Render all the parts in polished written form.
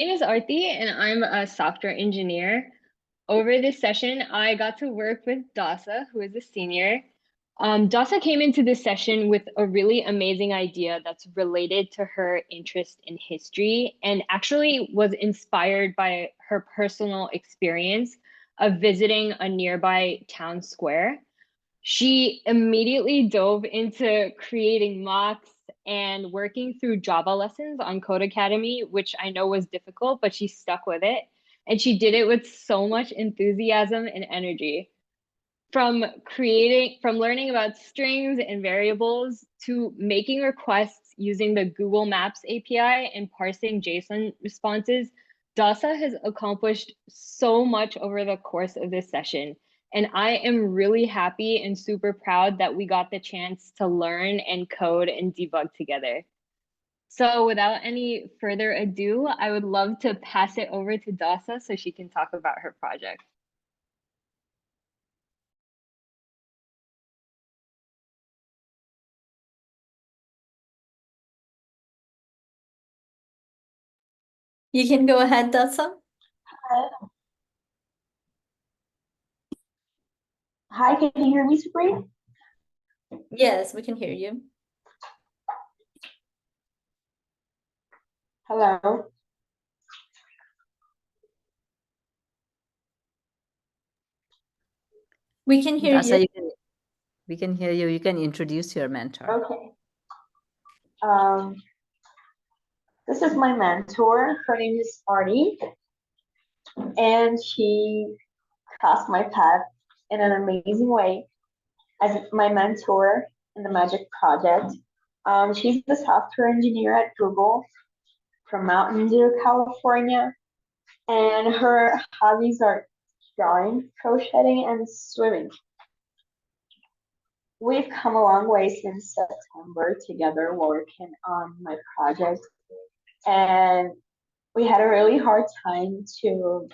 name is Arti and I'm a software engineer. Over this session, I got to work with Dassa, who is a senior. Dassa came into this session with a really amazing idea that's related to her interest in history and actually was inspired by her personal experience of visiting a nearby town square. She immediately dove into creating mocks and working through Java lessons on Code Academy, which I know was difficult, but she stuck with it. And she did it with so much enthusiasm and energy. From learning about strings and variables to making requests using the Google Maps API and parsing JSON responses, Dasa has accomplished so much over the course of this session. And I am really happy and super proud that we got the chance to learn and code and debug together. So without any further ado, I would love to pass it over to Dasa so she can talk about her project. You can go ahead, Dasa. Hi, can you hear me, Sabrina? Yes, we can hear you. Hello. We can hear Dasa, you. we can hear you. You can introduce your mentor. Okay. This is my mentor. Her name is Arti, and she crossed my path in an amazing way as my mentor in the Magic Project. She's the software engineer at Google from Mountain View, California, and her hobbies are drawing, crocheting, and swimming. We've come a long way since September together working on my project, and we had a really hard time to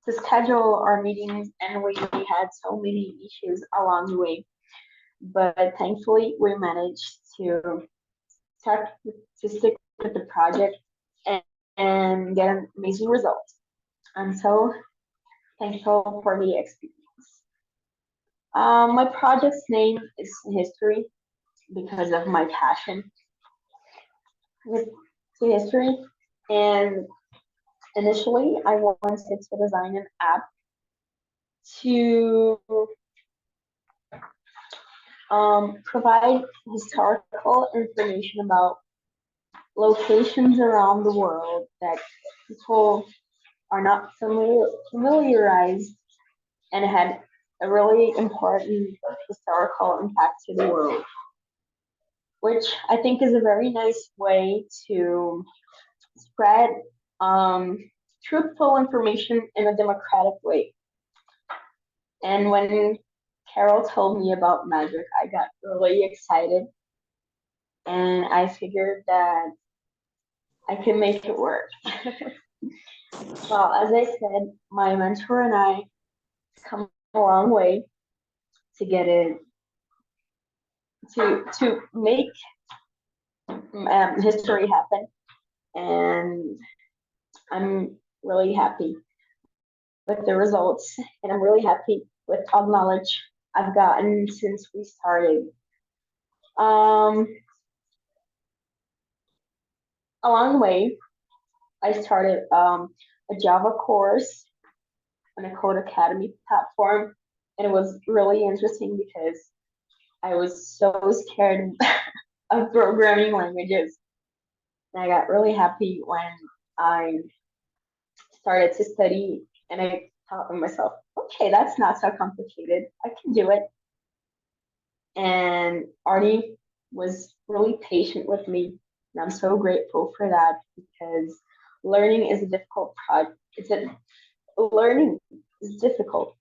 schedule our meetings, and we had so many issues along the way. But thankfully, we managed to stick with the project and get an amazing result. I'm so thankful for the experience. My project's name is History because of my passion to history. And initially, I wanted to design an app to provide historical information about locations around the world that people are not familiarized and had a really important historical impact to the world, which I think is a very nice way to spread truthful information in a democratic way. And when Carol told me about magic, I got really excited, and I figured that I could make it work. Well, as I said, my mentor and I come a long way to get it to make history happen, and I'm really happy with the results, and I'm really happy with all the knowledge I've gotten since we started. Along the way, I started a Java course on a Code Academy platform, and it was really interesting because I was so scared of programming languages. And I got really happy when I started to study, and I thought to myself, okay, that's not so complicated. I can do it. And Artie was really patient with me, and I'm so grateful for that because learning is a difficult project. Learning is difficult,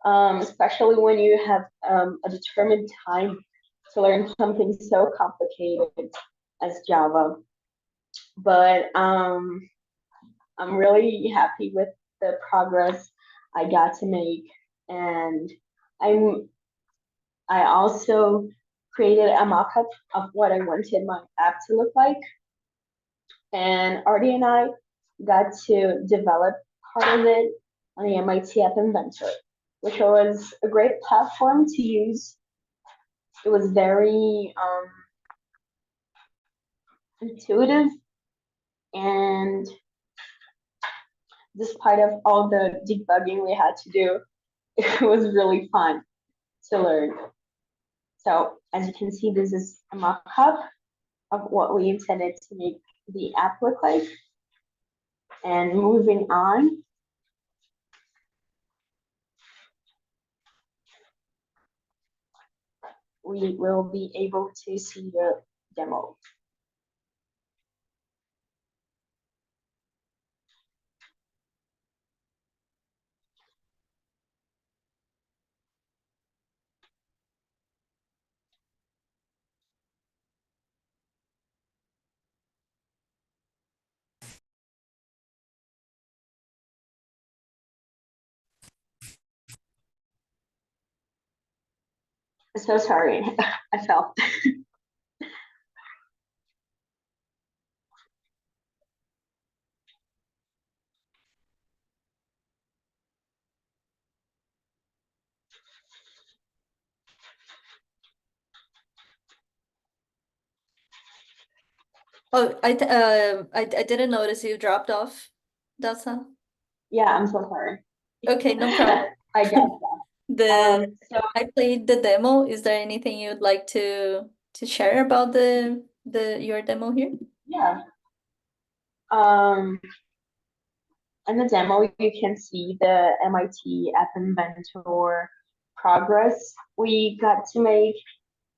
especially when you have a determined time to learn something so complicated as Java. But I'm really happy with the progress I got to make, and I also created a mock-up of what I wanted my app to look like. and Arti and I got to develop part of it on the MIT App Inventor, which was a great platform to use. It was very intuitive, and despite of all the debugging we had to do, it was really fun to learn. So as you can see, this is a mock-up of what we intended to make the app look like. And moving on, we will be able to see the demo. So sorry, I fell. Oh, I didn't notice you dropped off, Dassa. Yeah, I'm so sorry. Okay, no problem. I got that. So I played the demo. Is there anything you'd like to share about your demo here? yeah, in the demo you can see the MIT App Inventor progress we got to make,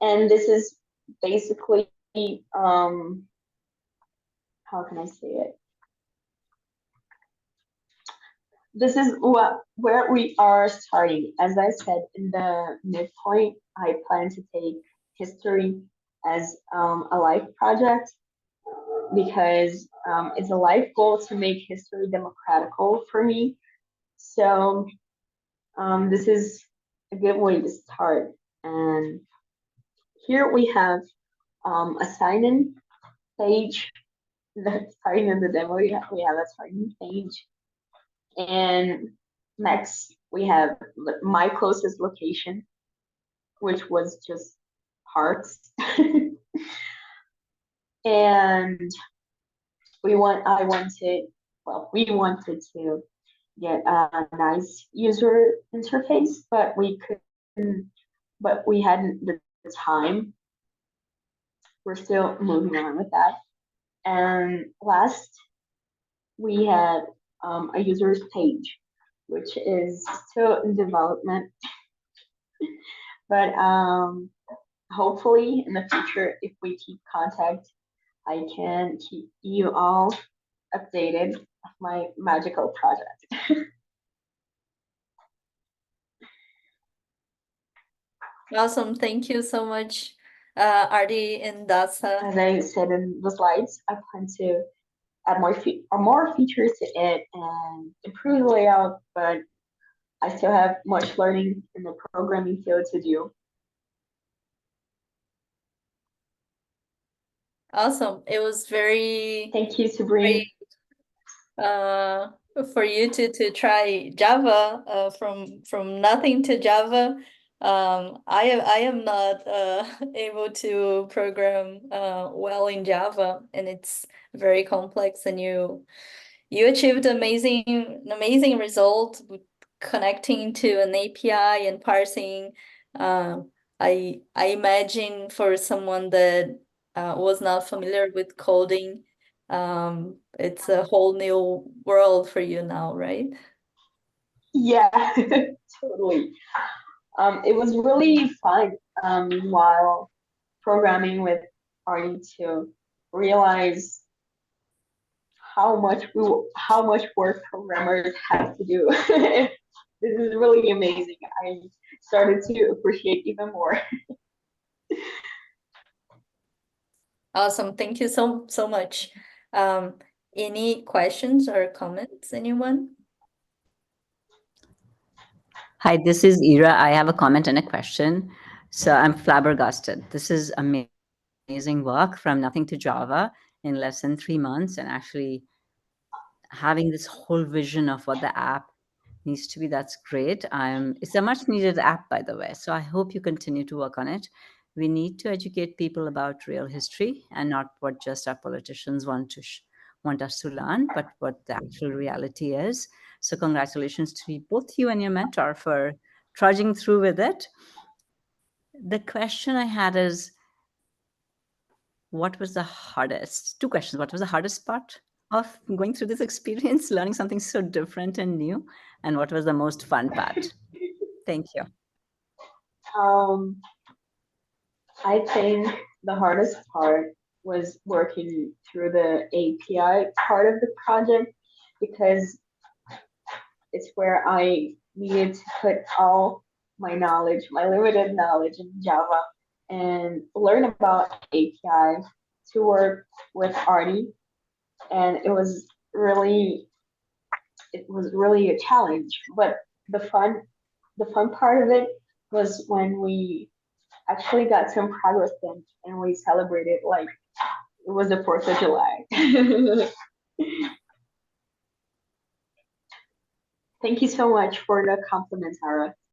and this is basically how can I say it? This is where we are starting. As I said in the midpoint, I plan to take history as a life project because it's a life goal to make history democratical for me. So this is a good way to start. And here we have a sign-in page. Starting in the demo, we have a sign-in page. And next, we have my closest location, which was just parks. And we wanted to get a nice user interface, but we hadn't the time. We're still moving on with that. And last, we had a user's page, which is still in development. But hopefully in the future, if we keep contact, I can keep you all updated of my magical project. Awesome. Thank you so much, Arti and Dassa. As I said in the slides, I plan to add more features to it and improve the layout, but I still have much learning in the programming field to do. Awesome. It was very Thank you, Sabrina. for you to try Java from nothing to Java. I am not able to program well in Java, and it's very complex, and you achieved an amazing result with connecting to an API and parsing. I imagine for someone that was not familiar with coding, it's a whole new world for you now, right? Yeah, totally. It was really fun while programming with Arti to realize how much work programmers have to do. This is really amazing. I started to appreciate even more. Awesome. Thank you so much. Any questions or comments, anyone? Hi, this is Ira. I have a comment and a question. So I'm flabbergasted. This is amazing work from nothing to Java. in less than 3 months, and actually having this whole vision of what the app needs to be. That's great. It's a much needed app, by the way. So I hope you continue to work on it. We need to educate people about real history and not what just our politicians want us to learn, but what the actual reality is. So congratulations to both you and your mentor for trudging through with it. The question I had is, what was the hardest? Two questions. What was the hardest part of going through this experience, learning something so different and new? And what was the most fun part? Thank you. I think the hardest part was working through the API part of the project, because it's where I needed to put all my knowledge, my limited knowledge in Java, and learn about API to work with Arti. And it was really a challenge. But the fun part of it was when we actually got some progress in, and we celebrated like it was the 4th of July. Thank you so much for the compliment, Sarah.